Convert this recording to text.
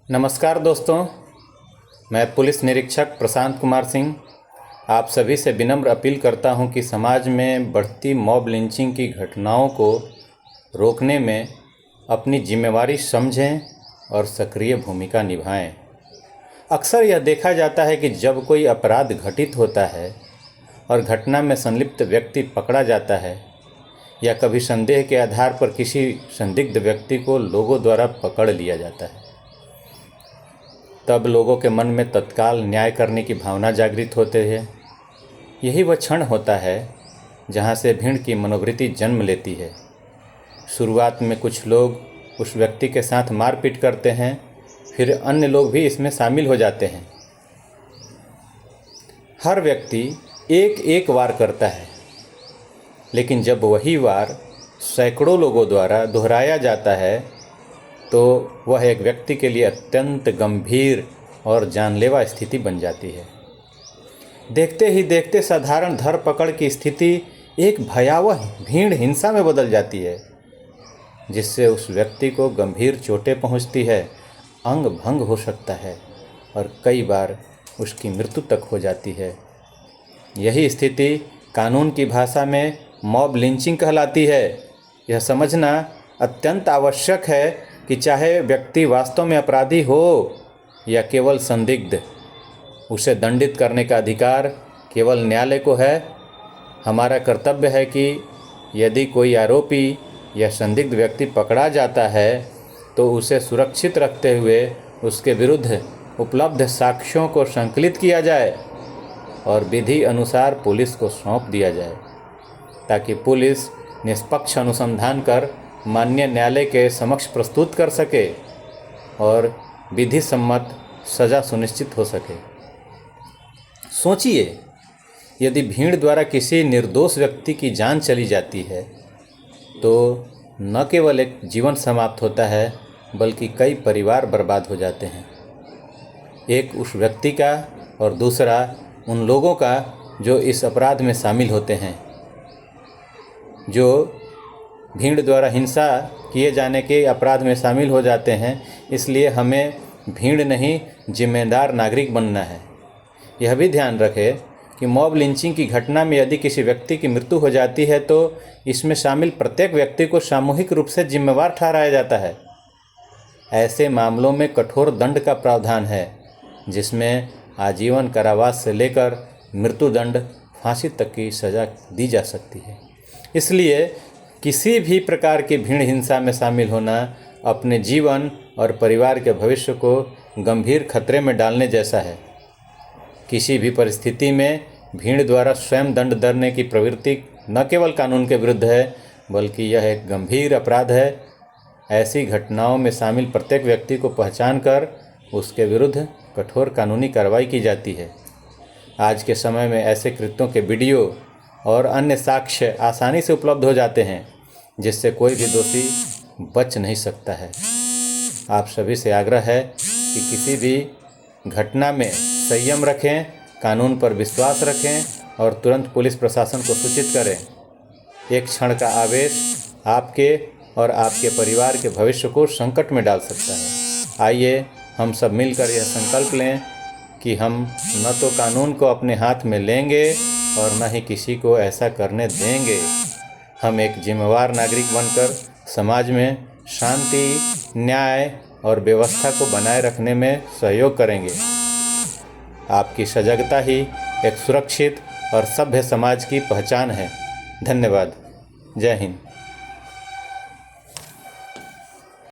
नमस्कार दोस्तों, मैं पुलिस निरीक्षक प्रशांत कुमार सिंह आप सभी से विनम्र अपील करता हूं कि समाज में बढ़ती मॉब लिंचिंग की घटनाओं को रोकने में अपनी जिम्मेवारी समझें और सक्रिय भूमिका निभाएं। अक्सर यह देखा जाता है कि जब कोई अपराध घटित होता है और घटना में संलिप्त व्यक्ति पकड़ा जाता है या कभी संदेह के आधार पर किसी संदिग्ध व्यक्ति को लोगों द्वारा पकड़ लिया जाता है, तब लोगों के मन में तत्काल न्याय करने की भावना जागृत होते हैं। यही वह क्षण होता है जहां से भीड़ की मनोवृत्ति जन्म लेती है। शुरुआत में कुछ लोग उस व्यक्ति के साथ मारपीट करते हैं, फिर अन्य लोग भी इसमें शामिल हो जाते हैं। हर व्यक्ति एक एक वार करता है, लेकिन जब वही वार सैकड़ों लोगों द्वारा दोहराया जाता है तो वह एक व्यक्ति के लिए अत्यंत गंभीर और जानलेवा स्थिति बन जाती है। देखते ही देखते साधारण धरपकड़ की स्थिति एक भयावह भीड़ हिंसा में बदल जाती है, जिससे उस व्यक्ति को गंभीर चोटें पहुंचती है, अंग भंग हो सकता है और कई बार उसकी मृत्यु तक हो जाती है। यही स्थिति कानून की भाषा में मॉब लिंचिंग कहलाती है। यह समझना अत्यंत आवश्यक है कि चाहे व्यक्ति वास्तव में अपराधी हो या केवल संदिग्ध, उसे दंडित करने का अधिकार केवल न्यायालय को है। हमारा कर्तव्य है कि यदि कोई आरोपी या संदिग्ध व्यक्ति पकड़ा जाता है तो उसे सुरक्षित रखते हुए उसके विरुद्ध उपलब्ध साक्ष्यों को संकलित किया जाए और विधि अनुसार पुलिस को सौंप दिया जाए, ताकि पुलिस निष्पक्ष अनुसंधान कर माननीय न्यायालय के समक्ष प्रस्तुत कर सके और विधि सम्मत सज़ा सुनिश्चित हो सके। सोचिए, यदि भीड़ द्वारा किसी निर्दोष व्यक्ति की जान चली जाती है तो न केवल एक जीवन समाप्त होता है बल्कि कई परिवार बर्बाद हो जाते हैं। एक उस व्यक्ति का और दूसरा उन लोगों का जो इस अपराध में शामिल होते हैं, जो भीड़ द्वारा हिंसा किए जाने के अपराध में शामिल हो जाते हैं। इसलिए हमें भीड़ नहीं, जिम्मेदार नागरिक बनना है। यह भी ध्यान रखें कि मॉब लिंचिंग की घटना में यदि किसी व्यक्ति की मृत्यु हो जाती है तो इसमें शामिल प्रत्येक व्यक्ति को सामूहिक रूप से जिम्मेवार ठहराया जाता है। ऐसे मामलों में कठोर दंड का प्रावधान है, जिसमें आजीवन कारावास से लेकर मृत्युदंड, फांसी तक की सज़ा दी जा सकती है। इसलिए किसी भी प्रकार की भीड़ हिंसा में शामिल होना अपने जीवन और परिवार के भविष्य को गंभीर खतरे में डालने जैसा है। किसी भी परिस्थिति में भीड़ द्वारा स्वयं दंड देने की प्रवृत्ति न केवल कानून के विरुद्ध है बल्कि यह एक गंभीर अपराध है। ऐसी घटनाओं में शामिल प्रत्येक व्यक्ति को पहचान कर उसके विरुद्ध कठोर कानूनी कार्रवाई की जाती है। आज के समय में ऐसे कृत्यों के वीडियो और अन्य साक्ष्य आसानी से उपलब्ध हो जाते हैं, जिससे कोई भी दोषी बच नहीं सकता है। आप सभी से आग्रह है कि किसी भी घटना में संयम रखें, कानून पर विश्वास रखें और तुरंत पुलिस प्रशासन को सूचित करें। एक क्षण का आवेश आपके और आपके परिवार के भविष्य को संकट में डाल सकता है। आइए हम सब मिलकर यह संकल्प लें कि हम न तो कानून को अपने हाथ में लेंगे और न ही किसी को ऐसा करने देंगे। हम एक जिम्मेवार नागरिक बनकर समाज में शांति, न्याय और व्यवस्था को बनाए रखने में सहयोग करेंगे। आपकी सजगता ही एक सुरक्षित और सभ्य समाज की पहचान है। धन्यवाद। जय हिंद।